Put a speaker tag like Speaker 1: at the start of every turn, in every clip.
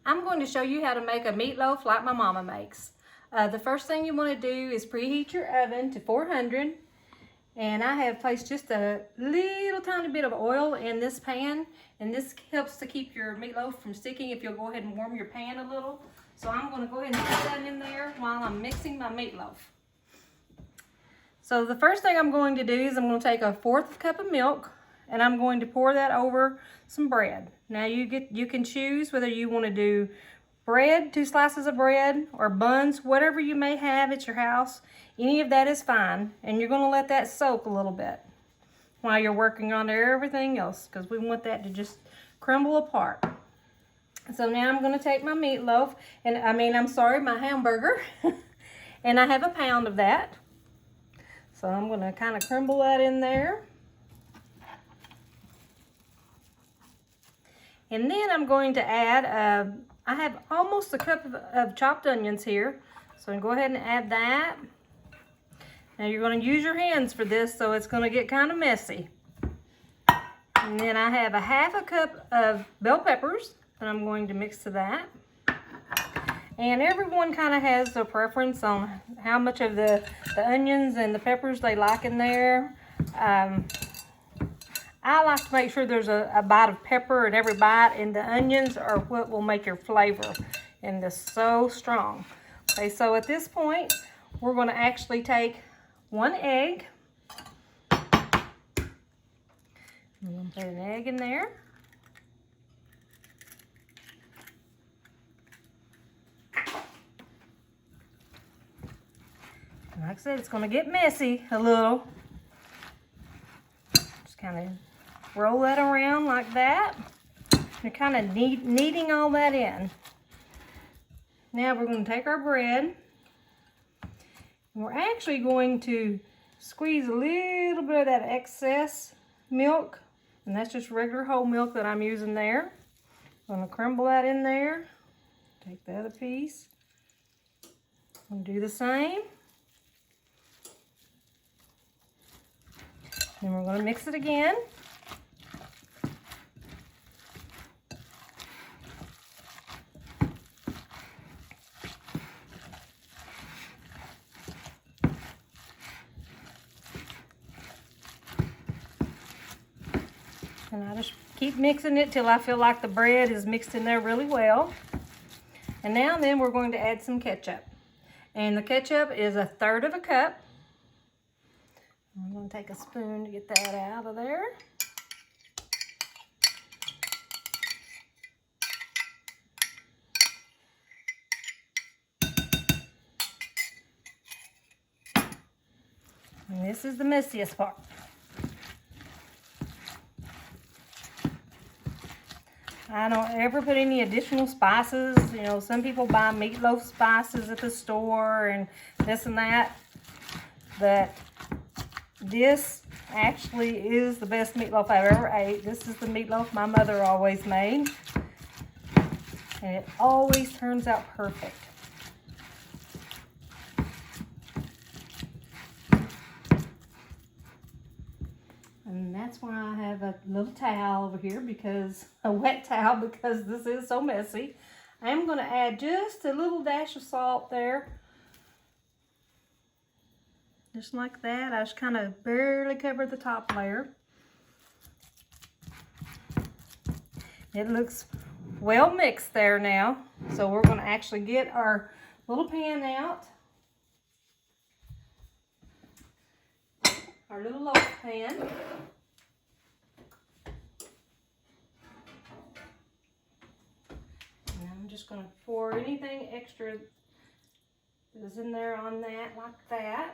Speaker 1: I'm going to show you how to make a meatloaf like my mama makes. The first thing you want to do is preheat your oven to 400. And I have placed just a little tiny bit of oil in this pan. And this helps to keep your meatloaf from sticking if you'll go ahead and warm your pan a little. So I'm going to go ahead and put that in there while I'm mixing my meatloaf. So the first thing I'm going to do is I'm going to take a 1/4 cup of milk and I'm going to pour that over some bread. Now you can choose whether you want to do bread, 2 slices of bread, or buns, whatever you may have at your house. Any of that is fine. And you're going to let that soak a little bit while you're working on everything else, because we want that to just crumble apart. So now I'm going to take my meatloaf, and my hamburger, and I have a pound of that. So I'm going to kind of crumble that in there. And then I'm going to add, I have almost a cup of chopped onions here. So I'm going to go ahead and add that. Now you're going to use your hands for this, so it's going to get kind of messy. And then I have a 1/2 cup of bell peppers that I'm going to mix to that. And everyone kind of has a preference on how much of the onions and the peppers they like in there. I like to make sure there's a bite of pepper in every bite, and the onions are what will make your flavor in this so strong. Okay, so at this point, we're going to actually take 1 egg. I'm going to put an egg in there. Like I said, it's going to get messy a little. Just kind of roll that around like that. You're kind of kneading all that in. Now we're going to take our bread. And we're actually going to squeeze a little bit of that excess milk. And that's just regular whole milk that I'm using there. I'm going to crumble that in there. Take the other piece. And do the same. Then we're going to mix it again. And I just keep mixing it till I feel like the bread is mixed in there really well. And now then we're going to add some ketchup. And the ketchup is 1/3 cup. I'm going to take a spoon to get that out of there. And this is the messiest part. I don't ever put any additional spices. You know, some people buy meatloaf spices at the store and this and that. But this actually is the best meatloaf I've ever ate. This is the meatloaf my mother always made. And it always turns out perfect. And that's why I have a little towel over here, a wet towel, because this is so messy. I am going to add just a little dash of salt there. Just like that. I just kind of barely covered the top layer. It looks well mixed there now. So we're going to actually get our little pan out. Our little loaf pan. And I'm just going to pour anything extra that's in there on that, like that.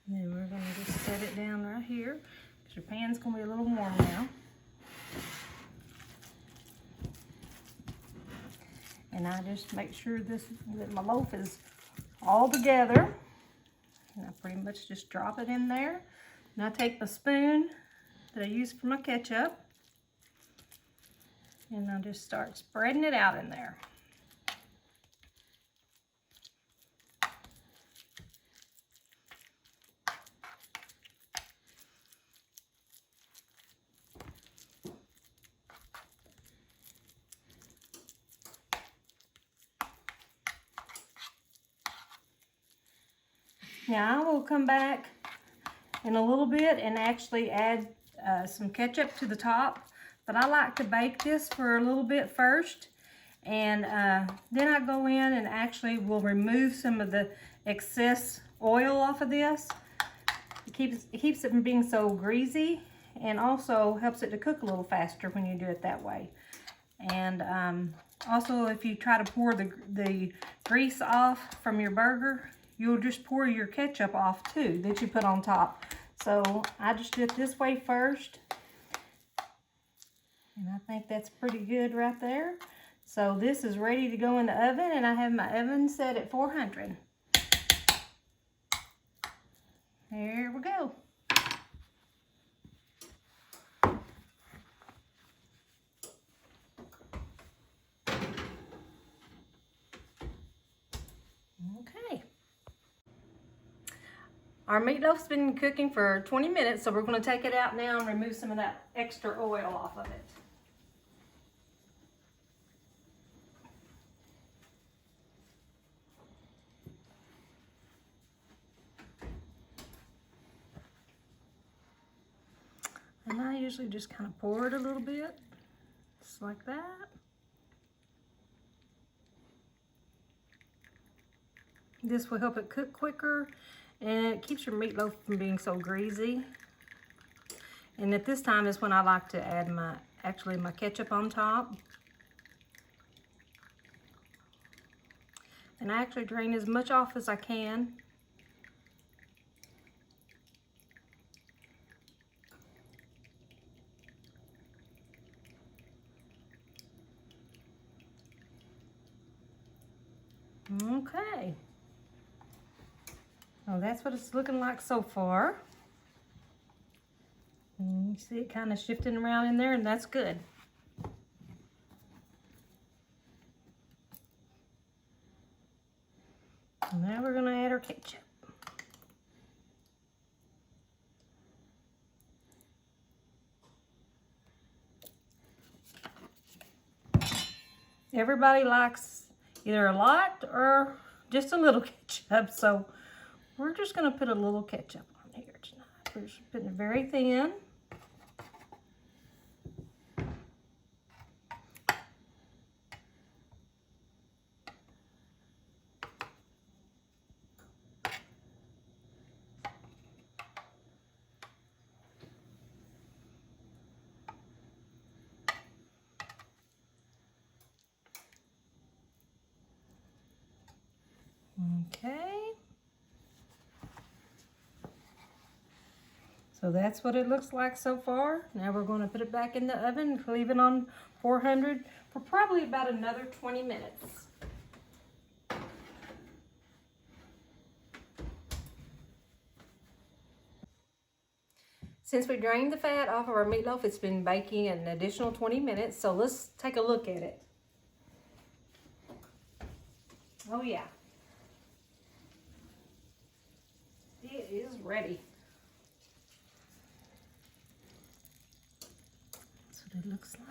Speaker 1: And then we're going to just set it down right here, because your pan's going to be a little warm now. And I just make sure that my loaf is all together. And I pretty much just drop it in there. And I take the spoon that I use for my ketchup, and I'll just start spreading it out in there. Now I will come back in a little bit and actually add some ketchup to the top, but I like to bake this for a little bit first, and then I go in and actually will remove some of the excess oil off of this. It keeps it from being so greasy, and also helps it to cook a little faster when you do it that way. And also, if you try to pour the grease off from your burger, you'll just pour your ketchup off too that you put on top. So I just do it this way first, and I think that's pretty good right there. So this is ready to go in the oven, and I have my oven set at 400. There we go. Okay. Our meatloaf's been cooking for 20 minutes, so we're going to take it out now and remove some of that extra oil off of it. And I usually just kind of pour it a little bit, just like that. This will help it cook quicker, and it keeps your meatloaf from being so greasy. And at this time is when I like to add my ketchup on top. And I actually drain as much off as I can. Okay. Well, that's what it's looking like so far. And you see it kind of shifting around in there, and that's good. And now we're going to add our ketchup. Everybody likes either a lot or just a little ketchup, so we're just going to put a little ketchup on here tonight. We're just putting it very thin. Okay. So that's what it looks like so far. Now we're going to put it back in the oven and leave it on 400 for probably about another 20 minutes. Since we drained the fat off of our meatloaf, it's been baking an additional 20 minutes. So let's take a look at it. Oh yeah. It is ready. That's what it looks like.